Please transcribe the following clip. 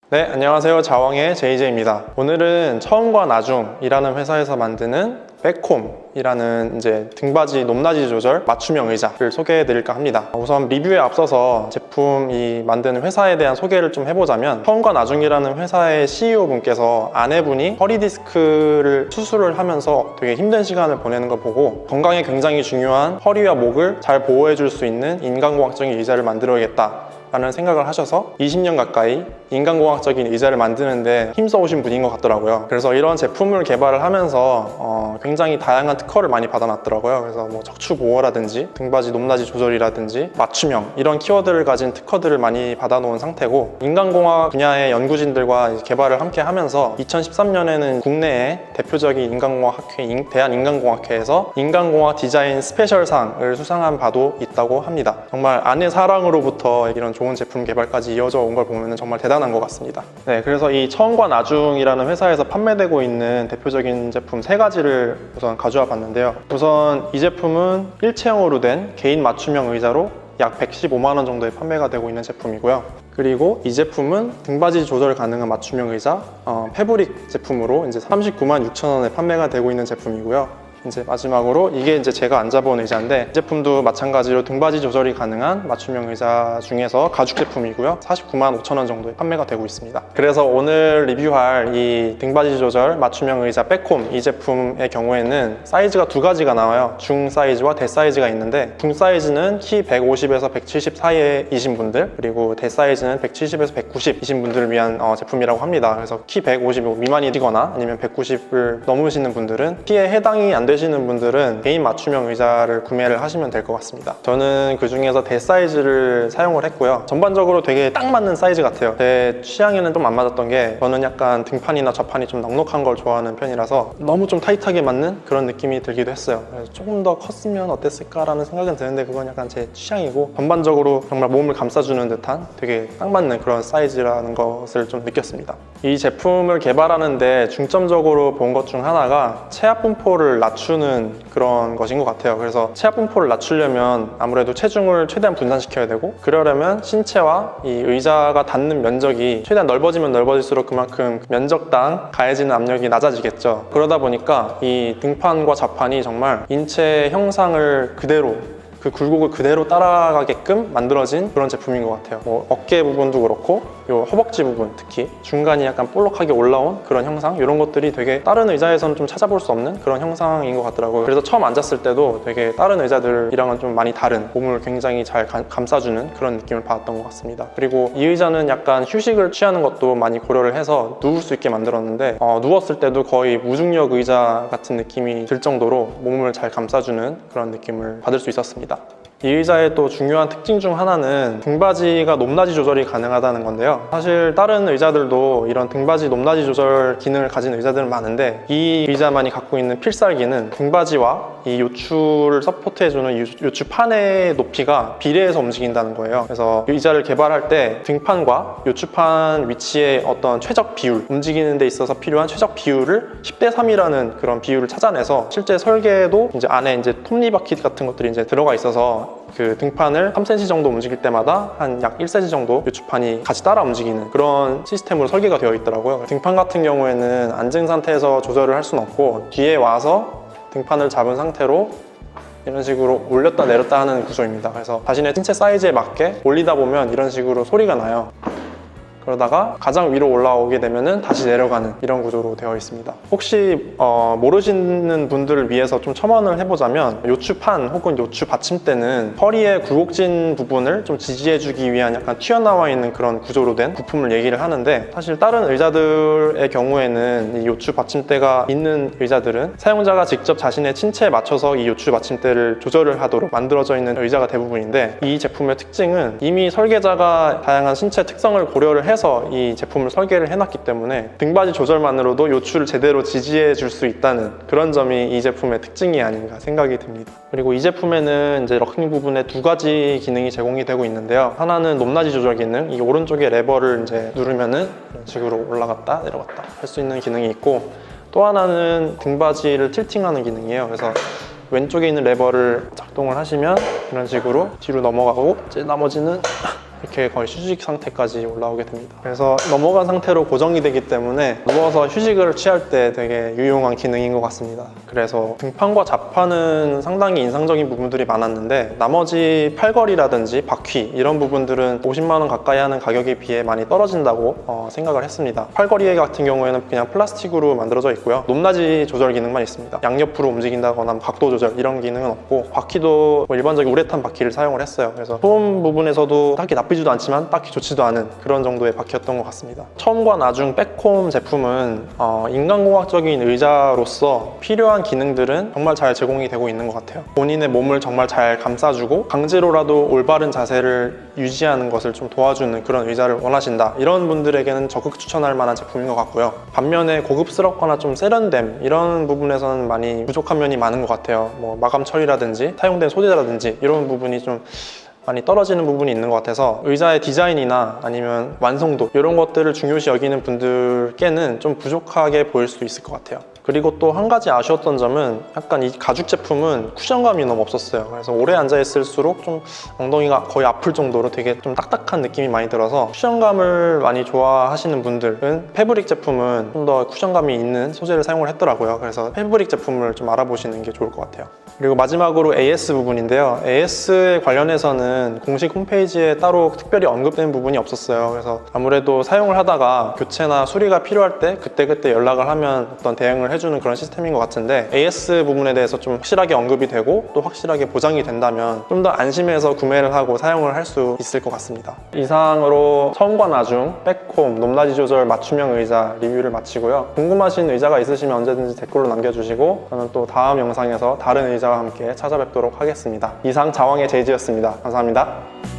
네, 안녕하세요. 자왕의 JJ입니다. 오늘은 처음과 나중이라는 회사에서 만드는 백홈이라는 이제 등받이 높낮이 조절 맞춤형 의자를 소개해 드릴까 합니다. 우선 리뷰에 앞서서 제품이 만드는 회사에 대한 소개를 좀 해보자면, 처음과 나중이라는 회사의 CEO 분께서 아내분이 허리 디스크를 수술을 하면서 되게 힘든 시간을 보내는 걸 보고 건강에 굉장히 중요한 허리와 목을 잘 보호해 줄 수 있는 인간공학적인 의자를 만들어야겠다 라는 생각을 하셔서 20년 가까이 인간공학적인 의자를 만드는데 힘써오신 분인 것 같더라고요. 그래서 이런 제품을 개발을 하면서 굉장히 다양한 특허를 많이 받아놨더라고요. 그래서 뭐 척추 보호라든지 등받이 높낮이 조절이라든지 맞춤형 이런 키워드를 가진 특허들을 많이 받아놓은 상태고, 인간공학 분야의 연구진들과 개발을 함께 하면서 2013년에는 국내의 대표적인 인간공학 학회인 대한인간공학회에서 인간공학 디자인 스페셜상을 수상한 바도 있다고 합니다. 정말 아내 사랑으로부터 이런 좋은 제품 개발까지 이어져 온 걸 보면 정말 대단한 것 같습니다. 네, 그래서 이 처음과 나중이라는 회사에서 판매되고 있는 대표적인 제품 3가지를 우선 가져와 봤는데요. 우선 이 제품은 일체형으로 된 개인 맞춤형 의자로 약 115만 원 정도에 판매가 되고 있는 제품이고요. 그리고 이 제품은 등받이 조절 가능한 맞춤형 의자 패브릭 제품으로 이제 39만 6천 원에 판매가 되고 있는 제품이고요. 이제 마지막으로 이게 이제 제가 앉아본 의자인데, 이 제품도 마찬가지로 등받이 조절이 가능한 맞춤형 의자 중에서 가죽 제품이고요. 49만 5천 원 정도에 판매가 되고 있습니다. 그래서 오늘 리뷰할 이 등받이 조절 맞춤형 의자 백홈 이 제품의 경우에는 사이즈가 2가지가 나와요. 중 사이즈와 대 사이즈가 있는데, 중 사이즈는 키 150에서 170 사이이신 분들, 그리고 대 사이즈는 170에서 190이신 분들을 위한 제품이라고 합니다. 그래서 키 150 미만이거나 아니면 190을 넘으시는 분들은, 키에 해당이 안 되시는 분들은 개인 맞춤형 의자를 구매를 하시면 될 것 같습니다. 저는 그 중에서 대 사이즈를 사용을 했고요. 전반적으로 되게 딱 맞는 사이즈 같아요. 제 취향에는 좀 안 맞았던 게, 저는 약간 등판이나 좌판이 좀 넉넉한 걸 좋아하는 편이라서 너무 좀 타이트하게 맞는 그런 느낌이 들기도 했어요. 그래서 조금 더 컸으면 어땠을까라는 생각은 드는데, 그건 약간 제 취향이고, 전반적으로 정말 몸을 감싸주는 듯한 되게 딱 맞는 그런 사이즈라는 것을 좀 느꼈습니다. 이 제품을 개발하는데 중점적으로 본 것 중 하나가 체압 분포를 낮추는 그런 것인 것 같아요. 그래서 체압 분포를 낮추려면 아무래도 체중을 최대한 분산시켜야 되고, 그러려면 신체와 이 의자가 닿는 면적이 최대한 넓어지면 넓어질수록 그만큼 면적당 가해지는 압력이 낮아지겠죠. 그러다 보니까 이 등판과 좌판이 정말 인체 형상을 그대로, 그 굴곡을 그대로 따라가게끔 만들어진 그런 제품인 것 같아요. 뭐 어깨 부분도 그렇고, 요 허벅지 부분, 특히 중간이 약간 볼록하게 올라온 그런 형상, 이런 것들이 되게 다른 의자에서는 좀 찾아볼 수 없는 그런 형상인 것 같더라고요. 그래서 처음 앉았을 때도 되게 다른 의자들이랑은 좀 많이 다른, 몸을 굉장히 잘 감싸주는 그런 느낌을 받았던 것 같습니다. 그리고 이 의자는 약간 휴식을 취하는 것도 많이 고려를 해서 누울 수 있게 만들었는데, 누웠을 때도 거의 무중력 의자 같은 느낌이 들 정도로 몸을 잘 감싸주는 그런 느낌을 받을 수 있었습니다. 이 의자의 또 중요한 특징 중 하나는 등받이가 높낮이 조절이 가능하다는 건데요. 사실 다른 의자들도 이런 등받이 높낮이 조절 기능을 가진 의자들은 많은데, 이 의자만이 갖고 있는 필살기는 등받이와 이 요추를 서포트해주는 요추판의 높이가 비례해서 움직인다는 거예요. 그래서 이 의자를 개발할 때 등판과 요추판 위치의 어떤 최적 비율, 움직이는 데 있어서 필요한 최적 비율을 10대 3이라는 그런 비율을 찾아내서, 실제 설계도 이제 안에 이제 톱니바퀴 같은 것들이 이제 들어가 있어서 그 등판을 3cm 정도 움직일 때마다 한 약 1cm 정도 요추판이 같이 따라 움직이는 그런 시스템으로 설계가 되어 있더라고요. 등판 같은 경우에는 앉은 상태에서 조절을 할 수는 없고, 뒤에 와서 등판을 잡은 상태로 이런 식으로 올렸다 내렸다 하는 구조입니다. 그래서 자신의 신체 사이즈에 맞게 올리다 보면 이런 식으로 소리가 나요. 그러다가 가장 위로 올라오게 되면은 다시 내려가는 이런 구조로 되어 있습니다. 혹시 모르시는 분들을 위해서 좀 첨언을 해보자면, 요추판 혹은 요추 받침대는 허리의 굴곡진 부분을 좀 지지해주기 위한 약간 튀어나와 있는 그런 구조로 된 부품을 얘기를 하는데, 사실 다른 의자들의 경우에는 이 요추 받침대가 있는 의자들은 사용자가 직접 자신의 신체에 맞춰서 이 요추 받침대를 조절을 하도록 만들어져 있는 의자가 대부분인데, 이 제품의 특징은 이미 설계자가 다양한 신체 특성을 고려를 해서 이 제품을 설계를 해놨기 때문에 등받이 조절만으로도 요추를 제대로 지지해 줄 수 있다는 그런 점이 이 제품의 특징이 아닌가 생각이 듭니다. 그리고 이 제품에는 이제 럭킹 부분에 2가지 기능이 제공이 되고 있는데요. 하나는 높낮이 조절 기능, 이 오른쪽에 레버를 이제 누르면은 이런 식으로 올라갔다 내려갔다 할 수 있는 기능이 있고, 또 하나는 등받이를 틸팅하는 기능이에요. 그래서 왼쪽에 있는 레버를 작동을 하시면 이런 식으로 뒤로 넘어가고, 이제 나머지는 이렇게 거의 휴식 상태까지 올라오게 됩니다. 그래서 넘어간 상태로 고정이 되기 때문에 누워서 휴식을 취할 때 되게 유용한 기능인 것 같습니다. 그래서 등판과 좌판은 상당히 인상적인 부분들이 많았는데 나머지 팔걸이라든지 바퀴 이런 부분들은 50만 원 가까이 하는 가격에 비해 많이 떨어진다고 생각을 했습니다. 팔걸이 같은 경우에는 그냥 플라스틱으로 만들어져 있고요. 높낮이 조절 기능만 있습니다. 양옆으로 움직인다거나 각도 조절 이런 기능은 없고, 바퀴도 뭐 일반적인 우레탄 바퀴를 사용을 했어요. 그래서 소음 부분에서도 딱히 나쁘지도 않지만 딱히 좋지도 않은 그런 정도의 바퀴였던 것 같습니다. 처음과 나중 백홈 제품은 인간공학적인 의자로서 필요한 기능들은 정말 잘 제공이 되고 있는 것 같아요. 본인의 몸을 정말 잘 감싸주고 강제로라도 올바른 자세를 유지하는 것을 좀 도와주는 그런 의자를 원하신다, 이런 분들에게는 적극 추천할 만한 제품인 것 같고요. 반면에 고급스럽거나 좀 세련됨 이런 부분에서는 많이 부족한 면이 많은 것 같아요. 뭐 마감 처리라든지 사용된 소재라든지 이런 부분이 좀 많이 떨어지는 부분이 있는 것 같아서 의자의 디자인이나 아니면 완성도 이런 것들을 중요시 여기는 분들께는 좀 부족하게 보일 수도 있을 것 같아요. 그리고 또 한 가지 아쉬웠던 점은 약간 이 가죽 제품은 쿠션감이 너무 없었어요. 그래서 오래 앉아 있을수록 좀 엉덩이가 거의 아플 정도로 되게 좀 딱딱한 느낌이 많이 들어서 쿠션감을 많이 좋아하시는 분들은 패브릭 제품은 좀 더 쿠션감이 있는 소재를 사용을 했더라고요. 그래서 패브릭 제품을 좀 알아보시는 게 좋을 것 같아요. 그리고 마지막으로 AS 부분인데요. AS에 관련해서는 공식 홈페이지에 따로 특별히 언급된 부분이 없었어요. 그래서 아무래도 사용을 하다가 교체나 수리가 필요할 때 그때그때 연락을 하면 어떤 대응을 해주는 그런 시스템인 것 같은데, AS 부분에 대해서 좀 확실하게 언급이 되고 또 확실하게 보장이 된다면 좀 더 안심해서 구매를 하고 사용을 할 수 있을 것 같습니다. 이상으로 처음과 나중 백홈 높낮이 조절 맞춤형 의자 리뷰를 마치고요. 궁금하신 의자가 있으시면 언제든지 댓글로 남겨주시고 저는 또 다음 영상에서 다른 의자와 함께 찾아뵙도록 하겠습니다. 이상 자왕의 제이지였습니다. 감사합니다.